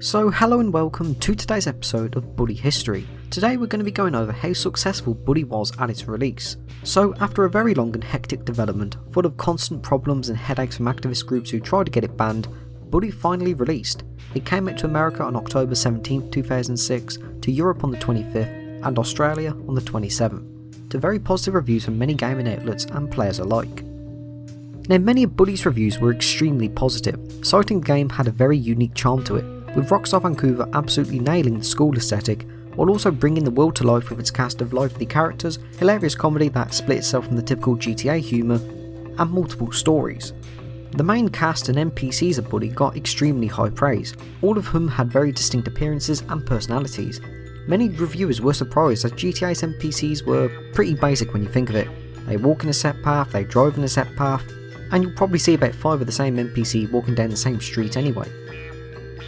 So hello and welcome to today's episode of Bully History. Today we're going to be going over how successful Bully was at its release. So after a very long and hectic development, full of constant problems and headaches from activist groups who tried to get it banned, Bully finally released. It came out to America on October 17th, 2006, to Europe on the 25th, and Australia on the 27th, to very positive reviews from many gaming outlets and players alike. Now many of Bully's reviews were extremely positive, citing the game had a very unique charm to it, with Rockstar Vancouver absolutely nailing the school aesthetic, while also bringing the world to life with its cast of lively characters, hilarious comedy that split itself from the typical GTA humour, and multiple stories. The main cast and NPCs of Bully got extremely high praise, all of whom had very distinct appearances and personalities. Many reviewers were surprised as GTA's NPCs were pretty basic when you think of it. They walk in a set path, they drive in a set path, and you'll probably see about 5 of the same NPC walking down the same street anyway.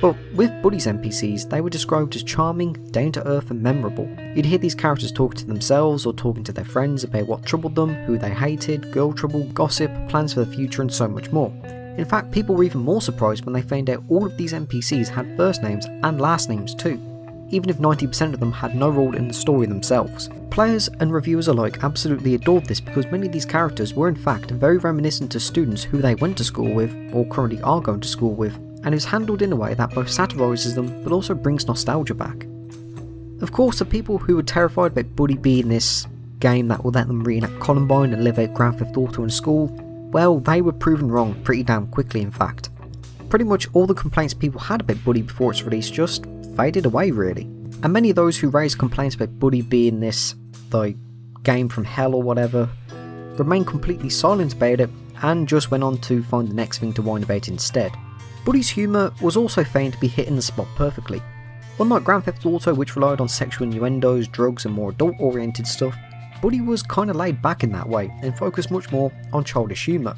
But with Bully's NPCs, they were described as charming, down-to-earth and memorable. You'd hear these characters talking to themselves or talking to their friends about what troubled them, who they hated, girl trouble, gossip, plans for the future and so much more. In fact, people were even more surprised when they found out all of these NPCs had first names and last names too, even if 90% of them had no role in the story themselves. Players and reviewers alike absolutely adored this because many of these characters were in fact very reminiscent to students who they went to school with or currently are going to school with, and is handled in a way that both satirises them but also brings nostalgia back. Of course, the people who were terrified about Bully being this game that will let them reenact Columbine and live out Grand Theft Auto in school, well, they were proven wrong pretty damn quickly in fact. Pretty much all the complaints people had about Bully before its release just faded away really, and many of those who raised complaints about Bully being this, like, game from hell or whatever, remained completely silent about it and just went on to find the next thing to whine about instead. Bully's humour was also found to be hitting the spot perfectly. Unlike Grand Theft Auto, which relied on sexual innuendos, drugs and more adult oriented stuff, Bully was kinda laid back in that way and focused much more on childish humour.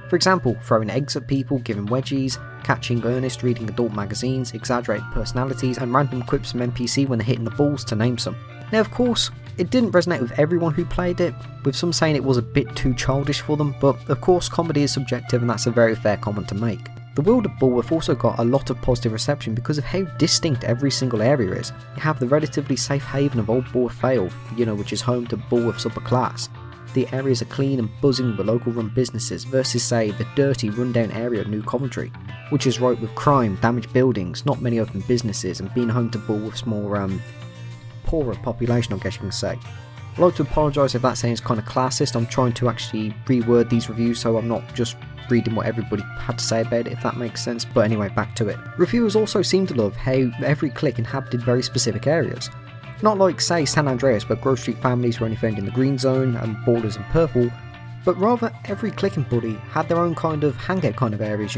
For example, throwing eggs at people, giving wedgies, catching Ernest reading adult magazines, exaggerated personalities and random quips from NPC when they're hitting the balls, to name some. Now of course, it didn't resonate with everyone who played it, with some saying it was a bit too childish for them, but of course comedy is subjective and that's a very fair comment to make. The world of Bullwurf also got a lot of positive reception because of how distinct every single area is. You have the relatively safe haven of Old Bullwurf Vale, which is home to Bullwurf's upper class. The areas are clean and buzzing with local run businesses versus say the dirty rundown area of New Coventry, which is ripe with crime, damaged buildings, not many open businesses and being home to Bullwurf's more poorer population, I guess you can say. I'd like to apologise if that sounds kind of classist. I'm trying to actually reword these reviews so I'm not just reading what everybody had to say about it, if that makes sense, but anyway, back to it. Reviewers also seem to love how every clique inhabited very specific areas. Not like, say, San Andreas, where Grove Street families were only found in the green zone and borders in purple, but rather every clique in Bully had their own kind of hangout kind of areas,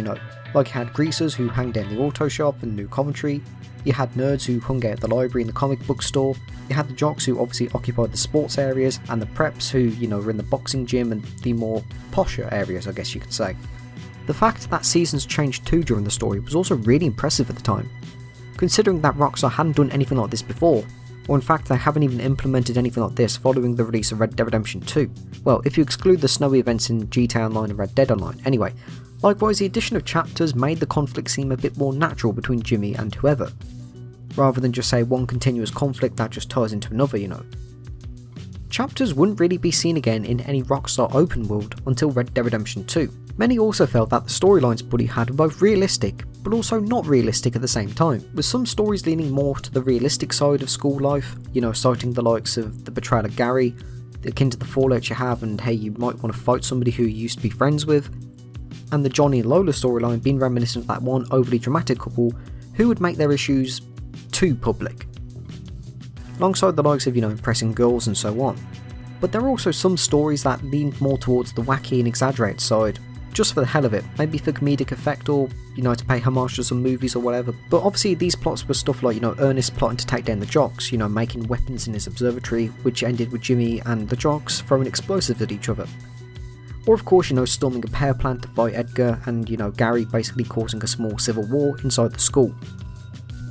Like you had greasers who hung down the auto shop in New Coventry, you had nerds who hung out at the library and the comic book store, you had the jocks who obviously occupied the sports areas, and the preps who, were in the boxing gym and the more posher areas, I guess you could say. The fact that seasons changed too during the story was also really impressive at the time, considering that Rockstar hadn't done anything like this before, or in fact they haven't even implemented anything like this following the release of Red Dead Redemption 2. Well, if you exclude the snowy events in GTA Online and Red Dead Online, anyway. Likewise, the addition of chapters made the conflict seem a bit more natural between Jimmy and whoever, rather than just say one continuous conflict that just ties into another, Chapters wouldn't really be seen again in any Rockstar open world until Red Dead Redemption 2. Many also felt that the storylines Bully had were both realistic, but also not realistic at the same time, with some stories leaning more to the realistic side of school life, citing the likes of the betrayal of Gary, akin to the fallout you have and how you might want to fight somebody who you used to be friends with, and the Johnny and Lola storyline being reminiscent of that one overly dramatic couple who would make their issues too public, alongside the likes of, impressing girls and so on. But there are also some stories that leaned more towards the wacky and exaggerated side, just for the hell of it, maybe for comedic effect or, to pay homage to some movies or whatever. But obviously these plots were stuff like, Ernest plotting to take down the jocks, making weapons in his observatory, which ended with Jimmy and the jocks throwing explosives at each other. Or of course, storming a power plant to fight Edgar and, Gary basically causing a small civil war inside the school.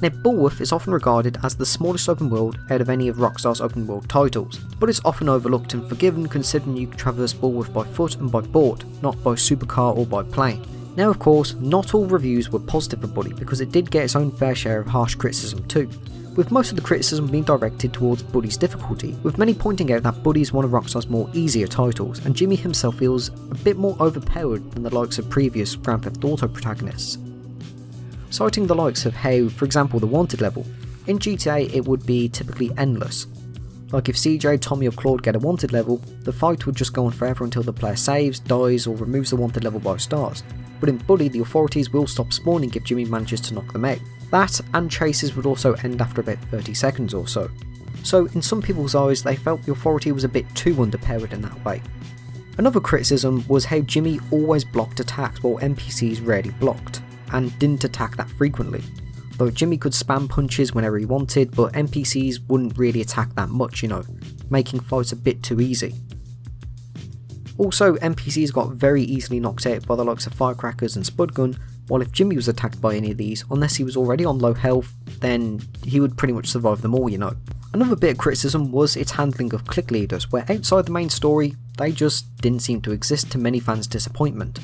Now, Bullwurf is often regarded as the smallest open world out of any of Rockstar's open world titles, but it's often overlooked and forgiven considering you can traverse Bullwurf by foot and by boat, not by supercar or by plane. Now of course, not all reviews were positive for Bully because it did get its own fair share of harsh criticism too, with most of the criticism being directed towards Bully's difficulty, with many pointing out that Bully is one of Rockstar's more easier titles, and Jimmy himself feels a bit more overpowered than the likes of previous Grand Theft Auto protagonists. Citing the likes of how, for example, the Wanted level, in GTA it would be typically endless. Like if CJ, Tommy or Claude get a Wanted level, the fight would just go on forever until the player saves, dies or removes the Wanted level by stars. But in Bully, the authorities will stop spawning if Jimmy manages to knock them out. That and chases would also end after about 30 seconds or so. So in some people's eyes they felt the authority was a bit too underpowered in that way. Another criticism was how Jimmy always blocked attacks while NPCs rarely blocked, and didn't attack that frequently. Though Jimmy could spam punches whenever he wanted, but NPCs wouldn't really attack that much, making fights a bit too easy. Also, NPCs got very easily knocked out by the likes of Firecrackers and Spudgun, while if Jimmy was attacked by any of these, unless he was already on low health, then he would pretty much survive them all, Another bit of criticism was its handling of click leaders, where outside the main story, they just didn't seem to exist to many fans' disappointment.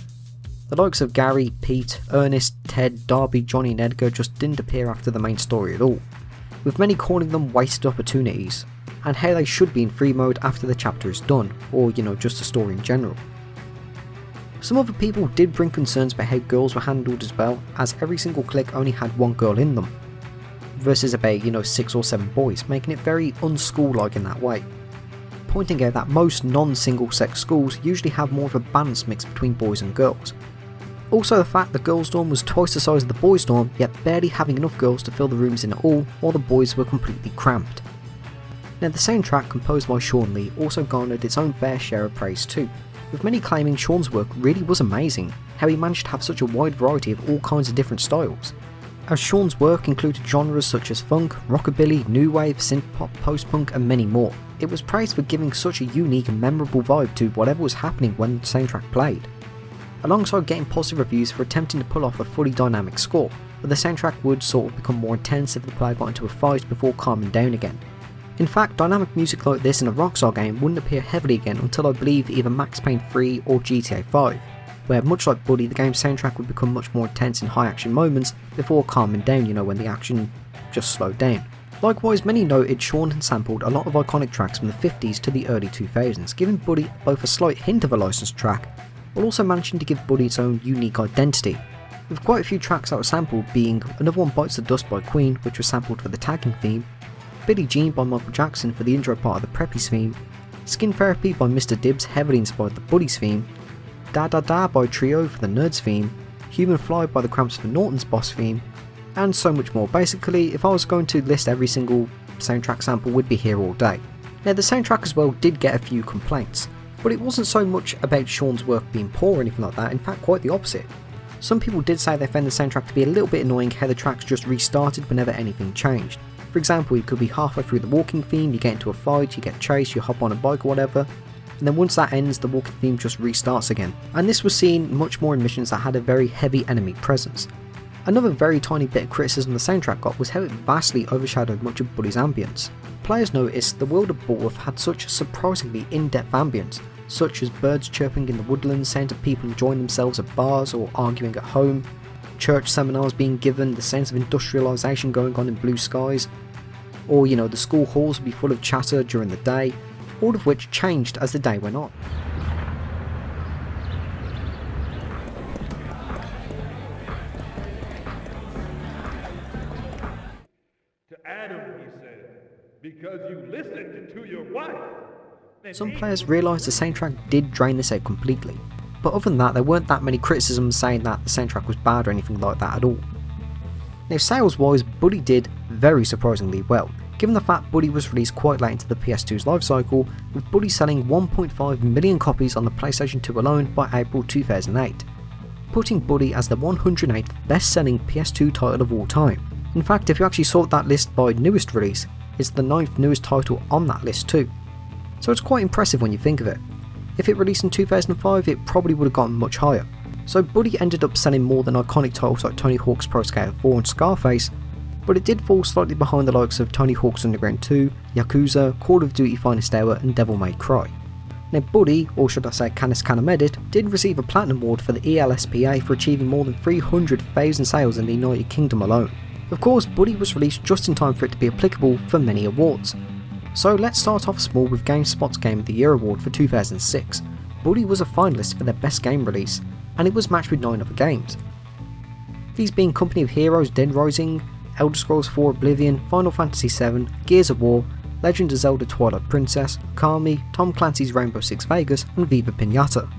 The likes of Gary, Pete, Ernest, Ted, Darby, Johnny and Edgar just didn't appear after the main story at all, with many calling them wasted opportunities, and how they should be in free mode after the chapter is done, or just the story in general. Some other people did bring concerns about how girls were handled as well, as every single click only had one girl in them, versus about 6 or 7 boys, making it very unschool-like in that way, pointing out that most non-single sex schools usually have more of a balanced mix between boys and girls. Also the fact the girls' dorm was twice the size of the boys' dorm, yet barely having enough girls to fill the rooms in at all, while the boys were completely cramped. Now the soundtrack composed by Sean Lee also garnered its own fair share of praise too, with many claiming Sean's work really was amazing, how he managed to have such a wide variety of all kinds of different styles, as Sean's work included genres such as funk, rockabilly, new wave, synthpop, post-punk and many more. It was praised for giving such a unique and memorable vibe to whatever was happening when the soundtrack played, alongside getting positive reviews for attempting to pull off a fully dynamic score, but the soundtrack would sort of become more intense if the player got into a fight before calming down again. In fact, dynamic music like this in a Rockstar game wouldn't appear heavily again until I believe either Max Payne 3 or GTA 5, where much like Bully, the game's soundtrack would become much more intense in high action moments before calming down, when the action just slowed down. Likewise, many noted Sean had sampled a lot of iconic tracks from the 50s to the early 2000s, giving Bully both a slight hint of a licensed track, while also managing to give Bully its own unique identity, with quite a few tracks that were sampled being Another One Bites the Dust by Queen, which was sampled for the tagging theme, Billie Jean by Michael Jackson for the intro part of the Preppies theme, Skin Therapy by Mr. Dibbs heavily inspired the Bully's theme, Da Da Da by Trio for the Nerds theme, Human Fly by the Cramps for Norton's boss theme, and so much more. Basically, if I was going to list every single soundtrack sample, we'd be here all day. Now the soundtrack as well did get a few complaints, but it wasn't so much about Sean's work being poor or anything like that, in fact quite the opposite. Some people did say they found the soundtrack to be a little bit annoying how the tracks just restarted whenever anything changed. For example, you could be halfway through the walking theme, you get into a fight, you get chased, you hop on a bike or whatever, and then once that ends the walking theme just restarts again. And this was seen much more in missions that had a very heavy enemy presence. Another very tiny bit of criticism the soundtrack got was how it vastly overshadowed much of Bully's ambience. Players noticed the world of Bulworth had such surprisingly in-depth ambience, such as birds chirping in the woodlands, sound of people enjoying themselves at bars or arguing at home, church seminars being given, the sense of industrialisation going on in blue skies, or the school halls would be full of chatter during the day, all of which changed as the day went on. To Adam, he said, because you listened to your wife. Some players realised the soundtrack did drain this out completely, but other than that there weren't that many criticisms saying that the soundtrack was bad or anything like that at all. Now sales wise, Bully did very surprisingly well, given the fact Bully was released quite late into the PS2's lifecycle, with Bully selling 1.5 million copies on the PlayStation 2 alone by April 2008, putting Bully as the 108th best selling PS2 title of all time. In fact, if you actually sort that list by newest release, it's the 9th newest title on that list too. So it's quite impressive when you think of it. If it released in 2005, it probably would have gotten much higher. So Bully ended up selling more than iconic titles like Tony Hawk's Pro Skater 4 and Scarface, but it did fall slightly behind the likes of Tony Hawk's Underground 2, Yakuza, Call of Duty Finest Hour and Devil May Cry. Now Buddy, or should I say Canis Canamedit, did receive a Platinum Award for the ELSPA for achieving more than 300,000 sales in the United Kingdom alone. Of course, Buddy was released just in time for it to be applicable for many awards. So let's start off small with GameSpot's Game of the Year award for 2006. Buddy was a finalist for their best game release, and it was matched with 9 other games. These being Company of Heroes Dead Rising, Elder Scrolls 4 Oblivion, Final Fantasy VII, Gears of War, Legend of Zelda Twilight Princess, Okami, Tom Clancy's Rainbow Six Vegas, and Viva Pinata.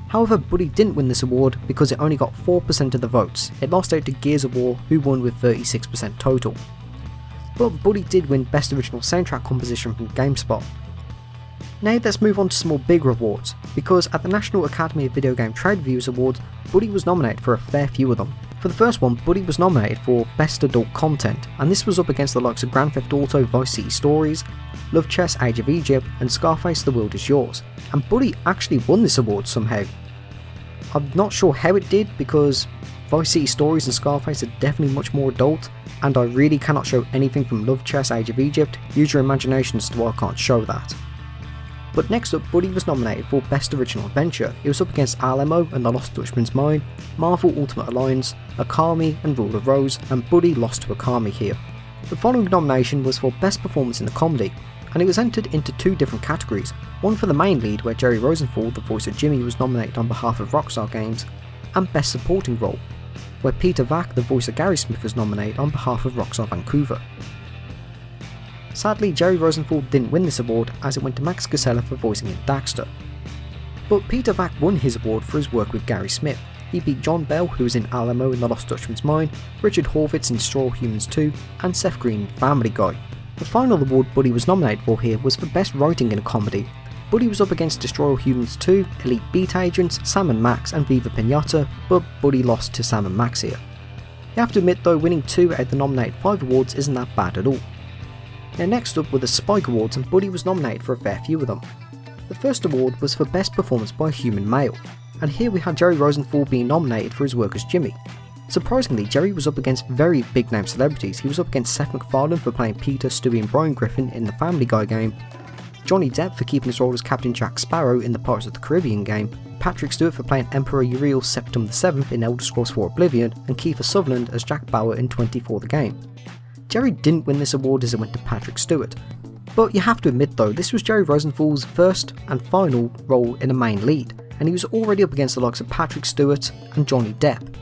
However, Buddy didn't win this award because it only got 4% of the votes. It lost out to Gears of War, who won with 36% total. But Buddy did win Best Original Soundtrack Composition from GameSpot. Now let's move on to some more bigger awards, because at the National Academy of Video Game Trade Reviews Awards, Buddy was nominated for a fair few of them. For the first one, Buddy was nominated for Best Adult Content, and this was up against the likes of Grand Theft Auto Vice City Stories, Love Chess Age of Egypt, and Scarface The World Is Yours. And Buddy actually won this award somehow. I'm not sure how it did, because Vice City Stories and Scarface are definitely much more adult, and I really cannot show anything from Love Chess Age of Egypt. Use your imagination as to why I can't show that. But next up, Buddy was nominated for Best Original Adventure. It was up against Alamo and The Lost Dutchman's Mine, Marvel Ultimate Alliance, Okami and Rule of Rose, and Buddy lost to Okami here. The following nomination was for Best Performance in a Comedy, and it was entered into 2 different categories, one for the main lead where Jerry Rosenthal, the voice of Jimmy, was nominated on behalf of Rockstar Games, and Best Supporting Role, where Peter Vack, the voice of Gary Smith, was nominated on behalf of Rockstar Vancouver. Sadly, Jerry Rosenthal didn't win this award as it went to Max Casella for voicing in Daxter. But Peter Vack won his award for his work with Gary Smith. He beat John Bell, who was in Alamo and The Lost Dutchman's Mine, Richard Horvitz in Destroy All Humans 2, and Seth Green in Family Guy. The final award Buddy was nominated for here was for Best Writing in a Comedy. Buddy was up against Destroy All Humans 2, Elite Beat Agents, Sam and Max, and Viva Pinata, but Buddy lost to Sam and Max here. You have to admit though, winning 2 out of the nominated 5 awards isn't that bad at all. Now next up were the Spike Awards, and Buddy was nominated for a fair few of them. The first award was for Best Performance by a Human Male, and here we had Jerry Rosenthal being nominated for his work as Jimmy. Surprisingly, Jerry was up against very big name celebrities. He was up against Seth MacFarlane for playing Peter, Stewie and Brian Griffin in the Family Guy game, Johnny Depp for keeping his role as Captain Jack Sparrow in the Pirates of the Caribbean game, Patrick Stewart for playing Emperor Uriel Septim VII in Elder Scrolls 4 Oblivion, and Kiefer Sutherland as Jack Bauer in 24 the game. Jerry didn't win this award as it went to Patrick Stewart. But you have to admit though, this was Jerry Rosenthal's first and final role in a main lead, and he was already up against the likes of Patrick Stewart and Johnny Depp.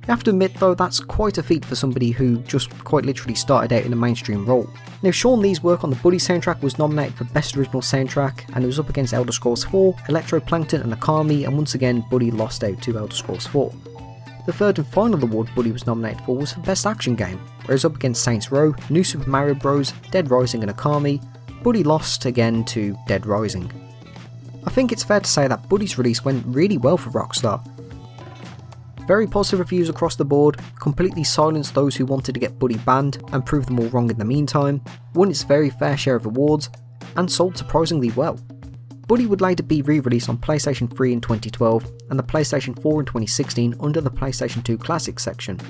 You have to admit though, that's quite a feat for somebody who just quite literally started out in a mainstream role. Now Sean Lee's work on the Buddy soundtrack was nominated for Best Original Soundtrack, and it was up against Elder Scrolls 4, Electroplankton and Okami, and once again Buddy lost out to Elder Scrolls 4. The third and final award Buddy was nominated for was for Best Action Game, where it was up against Saints Row, New Super Mario Bros, Dead Rising and Okami. Buddy lost again to Dead Rising. I think it's fair to say that Buddy's release went really well for Rockstar. Very positive reviews across the board, completely silenced those who wanted to get Buddy banned and proved them all wrong in the meantime, won its very fair share of awards, and sold surprisingly well. Buddy would later be re-released on PlayStation 3 in 2012 and the PlayStation 4 in 2016 under the PlayStation 2 Classics section,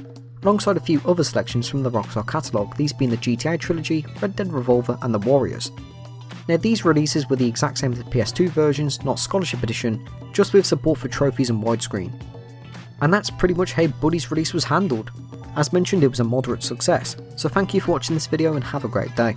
alongside a few other selections from the Rockstar catalogue, these being the GTA trilogy, Red Dead Revolver and The Warriors. Now these releases were the exact same as the PS2 versions, not Scholarship Edition, just with support for trophies and widescreen. And that's pretty much how Buddy's release was handled. As mentioned, it was a moderate success, so thank you for watching this video and have a great day.